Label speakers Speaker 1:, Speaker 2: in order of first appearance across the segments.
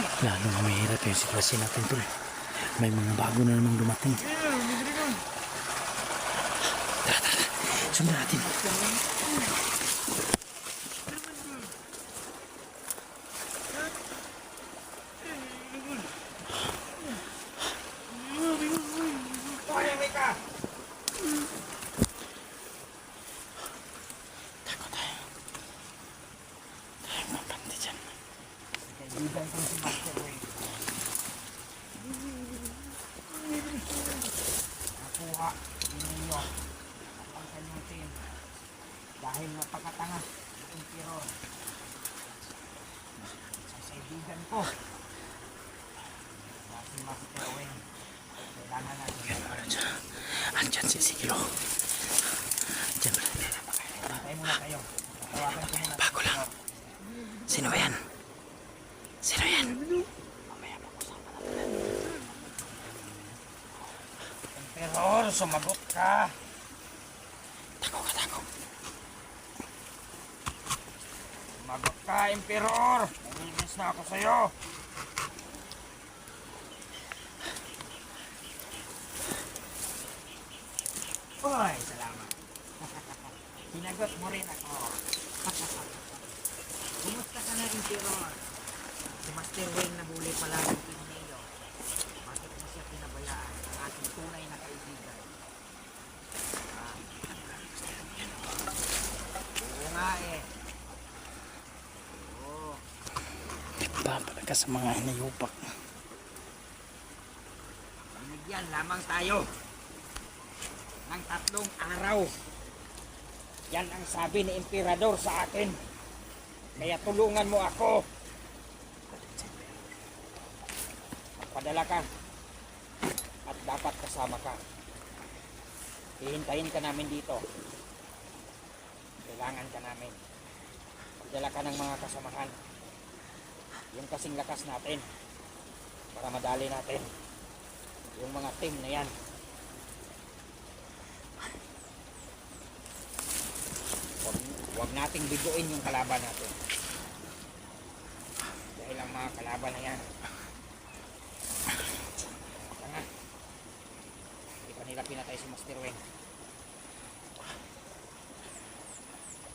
Speaker 1: Lalo na mahirap yung sitwasyon natin, tol. May mga bago na namang dumating. Tara, tara. Sundan natin. Takot tayo. Tayo mapante dyan.
Speaker 2: Kaibigan ko si Master Wayne. Nakuha ninyo ang kanyang team dahil napakatanga si Emperor. Sa kaibigan ko na si Master Wayne, kailangan natin.
Speaker 1: Andyan si Siglo. Diyan pala.
Speaker 2: Tayo muna kayo. Tawagan ko muna.
Speaker 1: Bago lang. Sino ba yan? Sino yan?
Speaker 2: Emperor, sumagot ka.
Speaker 1: Tako ka, tako.
Speaker 2: Sumagot ka, Emperor. Nalilis na ako sa'yo. Uy, salamat. Sinagot mo rin ako. Kumusta ka na, Emperor? Si Master Wayne nahuli pala ng Pinelo. Bakit mo siya pinabayaan ang ating tunay na kaibigan? Oo nga eh. Oo.
Speaker 1: Nagpapala ka sa mga hinayupak.
Speaker 2: Binigyan lamang tayo ng 3 araw. Yan ang sabi ni Emperador sa akin. Kaya tulungan mo ako. Magpadala ka. At dapat kasama ka. Hihintayin ka namin dito. Kailangan ka namin. Magdala ka ng mga kasamahan. Yung kasing lakas natin. Para madali natin yung mga team na yan. Huwag nating biguin yung kalaban natin. Dahil ang mga kalaban na yan, tanga. Hindi pa nila pinatay si Master Wayne.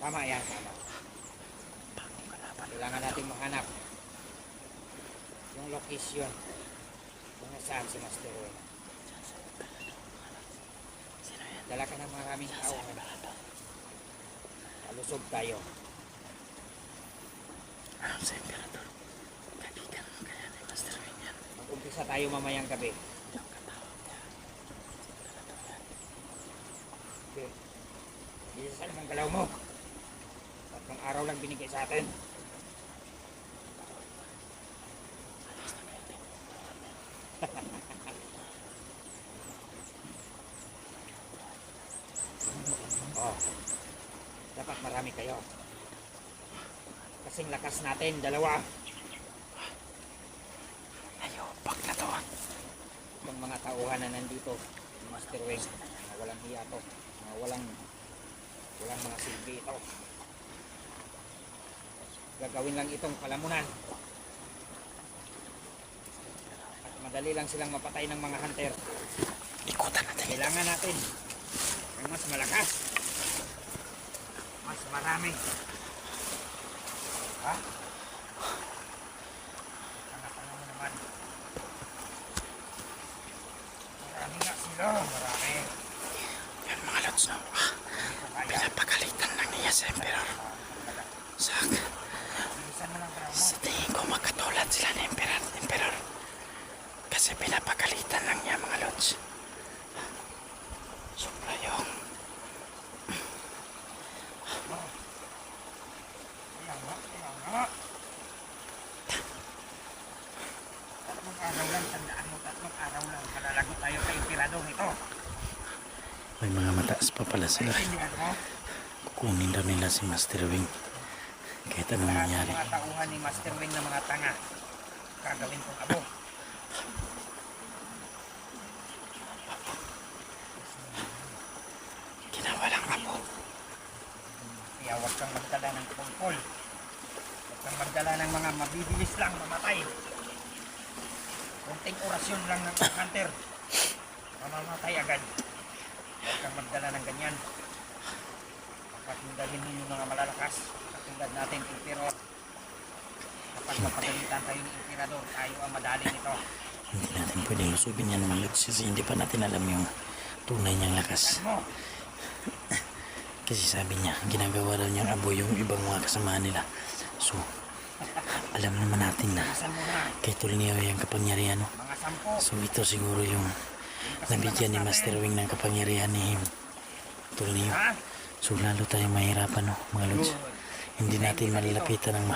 Speaker 2: Tama yan, tama. Kailangan natin mahanap yung location kung nasaan si Master Wayne. Dala ka ng maraming tao. Kalusog tayo.
Speaker 1: Sa Emperador. Kaibigan mo kaya ni Master Wayne yan.
Speaker 2: Mag-umpisa tayo mamayang gabi.
Speaker 1: Yung katawag niya. Emperador yan.
Speaker 2: Okay. Bilisan ang galaw mo. 3 araw lang binigay sa atin. Oh. Dapat marami kayo. Kasing lakas natin, 2.
Speaker 1: Hayupak na to.
Speaker 2: Itong mga tauhan na nandito, Master Wayne, mga walang hiya to, mga walang mga silbi ito. Gagawin lang itong palamunan. At madali lang silang mapatay ng mga hunter.
Speaker 1: Ikutan natin.
Speaker 2: Kailangan natin ng mas malakas. Mas marami. Ha? Tanga-tanga mo naman. Marami nga sila. Marami.
Speaker 1: Yan mga lods no. Pinapagalitan lang niya sa Emperor. Sak.
Speaker 2: Bilisan mo lang galaw mo.
Speaker 1: Sa tingin ko magkatulad sila ni Emperor. Kasi pinapagalitan lang niya mga lods. Sobra yung
Speaker 2: Kaya nga. 3 araw lang, tandaan mo, 3 araw lang. Malalago tayo kay Emperador nito.
Speaker 1: may mga mataas pa pala sila.
Speaker 2: Naintindihan mo?
Speaker 1: Kukunin daw nila si Master Wayne. Kahit anong
Speaker 2: Lahat ng
Speaker 1: mangyari.
Speaker 2: mga tauhan ni Master Wayne na mga tanga, gagawin kong abo.
Speaker 1: Ginawalang abo.
Speaker 2: Kaya huwag kang magdala ng tungkol. Huwag kang magdala ng mga mabibilis lang mamatay. Kunting orasyon lang ng hunter. Mamamatay agad. Huwag kang magdala ng ganyan. Papatinggalin ninyo mga malalakas. Katulad natin, Emperor. Kapag mapagalitan tayo ni Emperador, tayo ang madali nito.
Speaker 1: Hindi natin pwedeng lusubin yan mga lods kasi hindi pa natin alam yung tunay niyang lakas.
Speaker 2: Mo,
Speaker 1: Kasi sabi niya, ginagawa daw niyang abo yung ibang mga kasamahan nila. So, alam naman natin na
Speaker 2: isan mo na.
Speaker 1: kay Tolneo yung kapangyarihan. No?
Speaker 2: Mga 10.
Speaker 1: So, ito siguro yung nabigyan ni Master Wing ng kapangyarihan ni Tolneo.
Speaker 2: Ha?
Speaker 1: So, lalo tayong mahirapan, no, mga lods.
Speaker 2: Good.
Speaker 1: Hindi natin malalapitan ng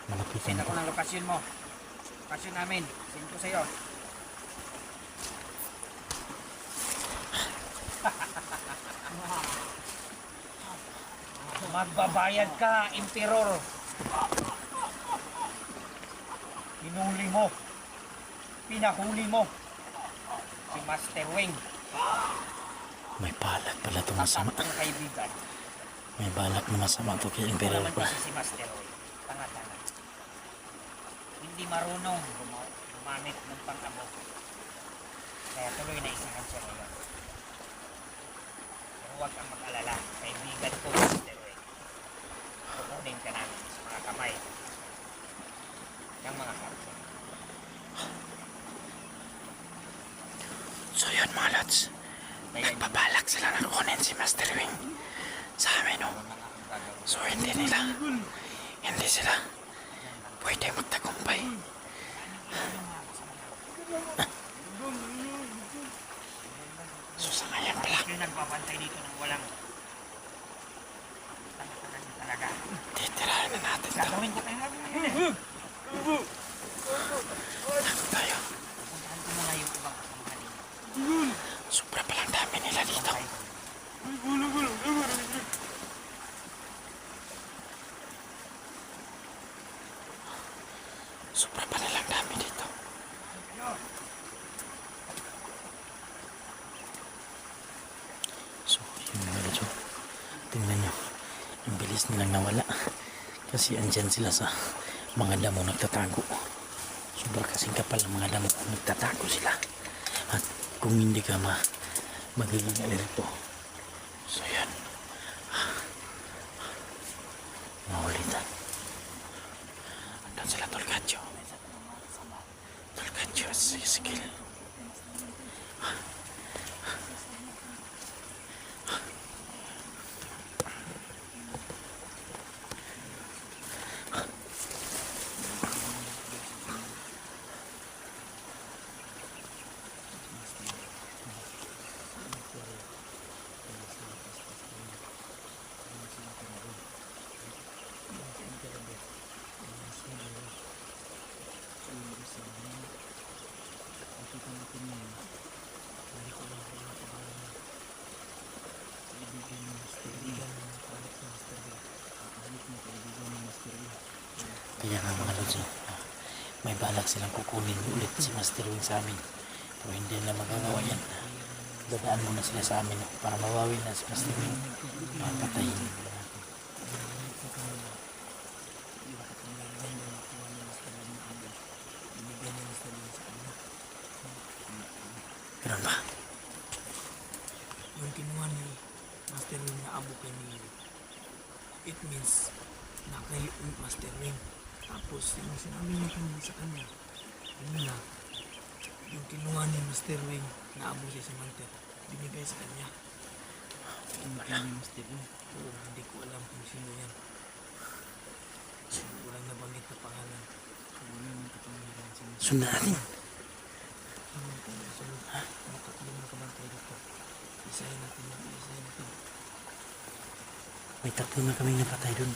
Speaker 1: malapitan
Speaker 2: Send
Speaker 1: ito.
Speaker 2: ako ng lokasyon mo. Lokasyon namin. Send ko sa'yo. Magbabayad ka, Emperor. Pinuli mo. Pinahuli mo. Si Master Wing.
Speaker 1: May balak pala itong masama.
Speaker 2: Ang kaibigan.
Speaker 1: May balak na masama ito kay
Speaker 2: Ito
Speaker 1: Emperor
Speaker 2: naman
Speaker 1: pala.
Speaker 2: kasi si Master Wing. Tanga-tanga. Hindi marunong gumamit ng pang-abo. Kaya tuloy na isahan siya ngayon. Pero huwag kang mag-alala. Kaibigan ko, Master Wing. Kukunin ka namin sa mga kamay ng mga kapwa.
Speaker 1: So yun mga lods.
Speaker 2: Kaya yun
Speaker 1: Nagbabalak sila na kunin si Master Wing sa amin, no?
Speaker 2: ang gagawin.
Speaker 1: So hindi sila pwede magtagumpay. So sa ngayon pala,
Speaker 2: Yung nagbabantay dito ng walang tanga-tanga talaga.
Speaker 1: titirahin na natin ito.
Speaker 2: Gagawin ko tayo.
Speaker 1: Takot tayo.
Speaker 2: Pupuntahan ko muna yung ibang kasamahan ninyo.
Speaker 1: Sobra palang dami nila dito. Sobra pa nilang dami dito. So yun mga lods, oh. Tingnan nyo. Ang bilis nilang nawala. Kasi andyan sila sa mga damo nagtatago. Sobra kasing kapal ng mga damo. Nagtatago sila. At kung hindi ka magiging alerto. So yan. Maulitan. Andun sila Tolcatcho. Tolcatcho si skill. Kaya nga mga lods, may balak silang kukunin ulit si Master Wing sa amin. Pero hindi na magagawa yan. Dadaan muna sila sa amin para mawawi na si Master Wing. Mapatayin. Ganun ba?
Speaker 3: Yung kinuha ni Master Wing na abo kay Milo, it means na kay Master Wing. Tapos yung sinabi niya kanina sa kanya, yun na, yung kinuha ni Master Wing na abo siya sa Manter, binigay sa kanya. Yung kanya ni Master Wing, oo, hindi ko alam kung sino yan. So, walang nabanggit na pangalan. So, wala nang kapangyarihan sa Master
Speaker 1: Sundan natin.
Speaker 3: So, makatulong na kabantay dito. Isahin natin yan, isahin natin.
Speaker 1: May tatlo na kaming napatay dun.